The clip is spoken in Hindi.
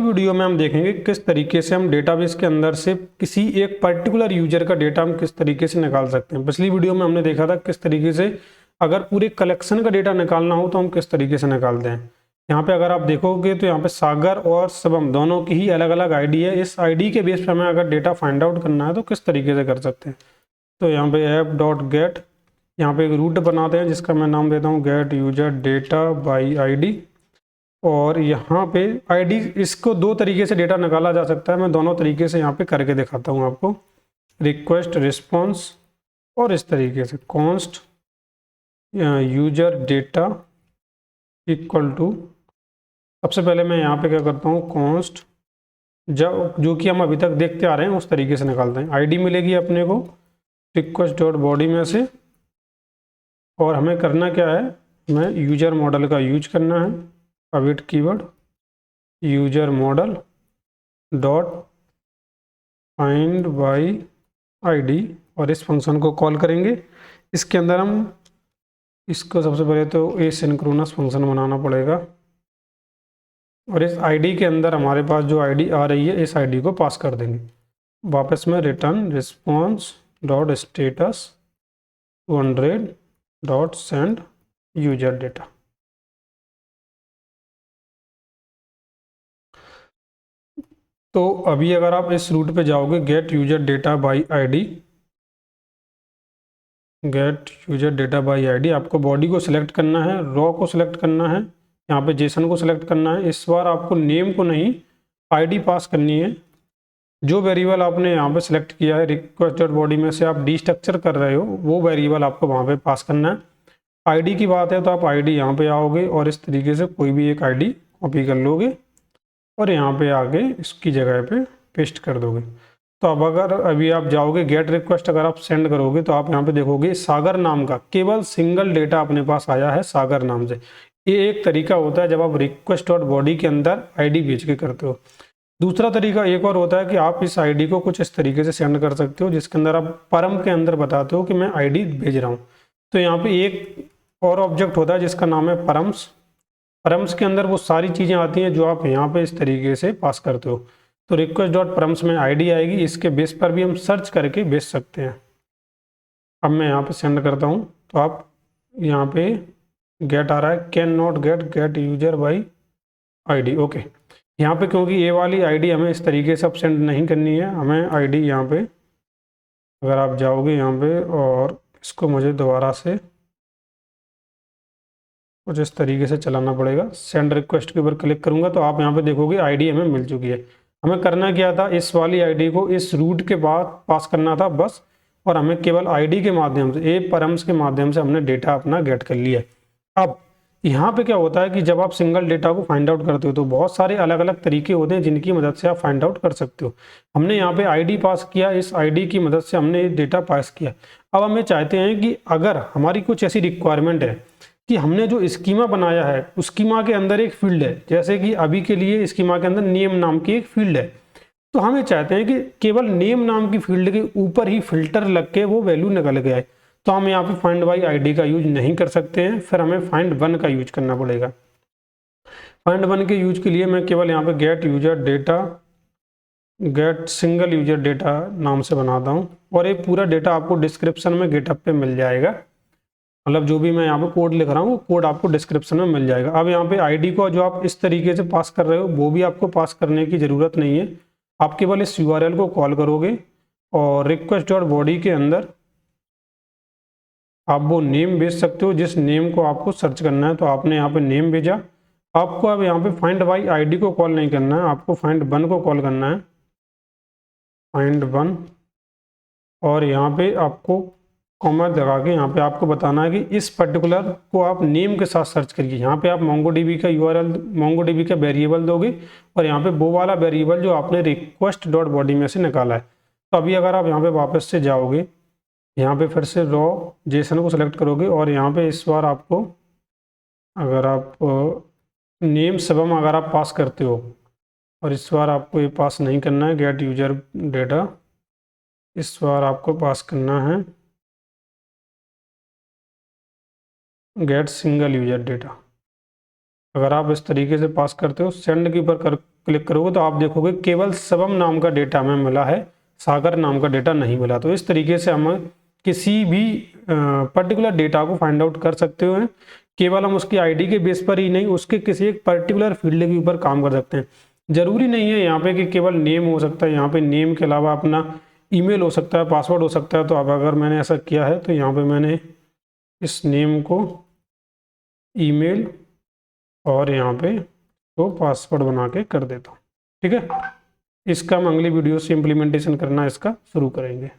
वीडियो में हम देखेंगे किस तरीके से हम डेटाबेस के अंदर से किसी एक पर्टिकुलर यूजर का डेटा हम किस तरीके से निकाल सकते हैं। पिछली वीडियो में हमने देखा था किस तरीके से अगर पूरे कलेक्शन का डेटा निकालना हो तो हम किस तरीके से निकालते हैं। यहाँ पे अगर आप देखोगे तो यहाँ पे सागर और शिवम दोनों की ही अलग अलग आईडी है। इस आईडी के बेस पर हमें अगर डेटा फाइंड आउट करना है तो किस तरीके से कर सकते हैं। तो यहाँ पे ऐप डॉट गेट, यहाँ पे एक रूट बनाते हैं जिसका मैं नाम देता हूँ gate user data by ID. और यहाँ पे आईडी, इसको दो तरीके से डेटा निकाला जा सकता है। मैं दोनों तरीके से यहाँ पे करके दिखाता हूँ आपको, रिक्वेस्ट रिस्पॉन्स और इस तरीके से const user data equal to, सबसे पहले मैं यहाँ पे क्या करता हूँ कॉन्स्ट जो कि हम अभी तक देखते आ रहे हैं उस तरीके से निकालते हैं। आईडी मिलेगी अपने को रिक्वेस्ट डॉट बॉडी में से, और हमें करना क्या है, हमें यूजर मॉडल का यूज करना है। Avid keyword user model dot find by ID, और इस फंक्शन को कॉल करेंगे। इसके अंदर हम इसको सबसे पहले तो एसिंक्रोनस फंक्शन बनाना पड़ेगा, और इस आईडी के अंदर हमारे पास जो आईडी आ रही है इस आईडी को पास कर देंगे। वापस में return response dot status 200 dot send user data. तो अभी अगर आप इस रूट पे जाओगे gate user data by ID, gate user data by ID, आपको बॉडी को सिलेक्ट करना है, रॉ को सिलेक्ट करना है, यहाँ पे जेसन को सिलेक्ट करना है। इस बार आपको नेम को नहीं आईडी पास करनी है। जो वेरिएबल आपने यहाँ पे सिलेक्ट किया है रिक्वेस्ट डॉट बॉडी में से आप डीस्ट्रक्चर कर रहे हो वो वेरिएबल आपको वहाँ पे पास करना है। आईडी की बात है तो आप आईडी यहाँ पे आओगे और इस तरीके से कोई भी एक आईडी कॉपी कर लोगे और यहाँ पे आके इसकी जगह पे पेस्ट कर दोगे। तो अब अगर अभी आप जाओगे गेट रिक्वेस्ट अगर आप सेंड करोगे तो आप यहाँ पे देखोगे सागर नाम का केवल सिंगल डेटा अपने पास आया है सागर नाम से। ये एक तरीका होता है जब आप रिक्वेस्ट डॉट बॉडी के अंदर आईडी भेज के करते हो। दूसरा तरीका एक और होता है कि आप इस आईडी को कुछ इस तरीके से सेंड कर सकते हो जिसके अंदर आप परम के अंदर बताते हो कि मैं आईडी भेज रहा हूँ। तो यहाँ पे एक और ऑब्जेक्ट होता है जिसका नाम है परम्स। परम्स के अंदर वो सारी चीज़ें आती हैं जो आप यहाँ पे इस तरीके से पास करते हो। तो रिक्वेस्ट डॉट परम्स में आईडी आएगी, इसके बेस पर भी हम सर्च करके भेज सकते हैं। अब मैं यहाँ पे सेंड करता हूँ तो आप यहाँ पे गेट आ रहा है can not gate user by ID. Okay, यहाँ पे क्योंकि ये वाली आईडी हमें इस तरीके से अब सेंड नहीं करनी है, हमें आईडी यहाँ पे अगर आप जाओगे यहाँ पे और इसको मुझे दोबारा से कुछ इस तरीके से चलाना पड़ेगा। सेंड रिक्वेस्ट के ऊपर क्लिक करूंगा तो आप यहाँ पे देखोगे आईडी हमें मिल चुकी है। हमें करना क्या था, इस वाली आईडी को इस रूट के बाद पास करना था बस, और हमें केवल आईडी के माध्यम से परम्स के माध्यम से हमने डेटा अपना गेट कर लिया। अब यहाँ पे क्या होता है कि जब आप सिंगल डेटा को फाइंड आउट करते हो तो बहुत सारे अलग अलग तरीके होते हैं जिनकी मदद से आप फाइंड आउट कर सकते हो। हमने यहाँ पे आईडी पास किया, इस आईडी की मदद से हमने डेटा पास किया। अब हमें चाहते हैं कि अगर हमारी कुछ ऐसी रिक्वायरमेंट है कि हमने जो स्कीमा बनाया है उस स्कीमा के अंदर एक फील्ड है, जैसे कि अभी के लिए स्कीमा के अंदर नेम नाम की एक फील्ड है, तो हमें चाहते हैं कि केवल नेम नाम की फील्ड के ऊपर ही फिल्टर लग के वो वैल्यू निकल के आए। तो हम यहाँ पे फाइंड बाई आईडी का यूज नहीं कर सकते हैं, फिर हमें फाइंड वन का यूज करना पड़ेगा। फाइंड वन के यूज के लिए मैं केवल यहाँ पे gate user data gate single user data नाम से बनाता हूँ, और ये पूरा डेटा आपको डिस्क्रिप्शन में गिटहब पे मिल जाएगा। मतलब जो भी मैं यहाँ पे कोड लिख रहा हूँ कोड आपको डिस्क्रिप्शन में मिल जाएगा। अब यहाँ पे आईडी को जो आप इस तरीके से पास कर रहे हो वो भी आपको पास करने की ज़रूरत नहीं है। आप केवल इस यूआरएल को कॉल करोगे और रिक्वेस्ट डॉट बॉडी के अंदर आप वो नेम भेज सकते हो जिस नेम को आपको सर्च करना है। तो आपने यहाँ पे नेम भेजा, आपको अब यहाँ पे फाइंड बाई आईडी को कॉल नहीं करना है, आपको फाइंड वन को कॉल करना है, फाइंड वन। और यहाँ पे आपको कॉमा लगा के यहाँ पे आपको बताना है कि इस पर्टिकुलर को आप नेम के साथ सर्च करिए। यहाँ पे आप मोंगोडीबी का यूआरएल मोंगोडीबी का वेरिएबल दोगे और यहाँ पे वो वाला वेरिएबल जो आपने रिक्वेस्ट डॉट बॉडी में से निकाला है। तो अभी अगर आप यहाँ पे वापस से जाओगे, यहाँ पे फिर से रॉ जेसन को सिलेक्ट करोगे और यहाँ पे इस बार आपको अगर आप नेम सबम अगर आप पास करते हो, और इस बार आपको ये पास नहीं करना है गेट यूजर डेटा, इस बार आपको पास करना है गेट सिंगल यूजर डेटा। अगर आप इस तरीके से पास करते हो सेंड के ऊपर क्लिक करोगे तो आप देखोगे केवल शिवम नाम का डेटा हमें मिला है, सागर नाम का डेटा नहीं मिला। तो इस तरीके से हम किसी भी पर्टिकुलर डेटा को फाइंड आउट कर सकते हो। केवल हम उसकी आईडी के बेस पर ही नहीं, उसके किसी एक पर्टिकुलर फील्ड के ऊपर काम कर सकते हैं। जरूरी नहीं है यहाँ पे कि केवल नेम हो सकता है, यहाँ पे नेम के अलावा अपना ईमेल हो सकता है, पासवर्ड हो सकता है। तो अब अगर मैंने ऐसा किया है तो यहाँ पे मैंने इस नेम को ईमेल और यहाँ पे तो पासवर्ड बना के कर देता हूँ। ठीक है, इसका हम अगली वीडियो से इम्प्लीमेंटेशन करना इसका शुरू करेंगे।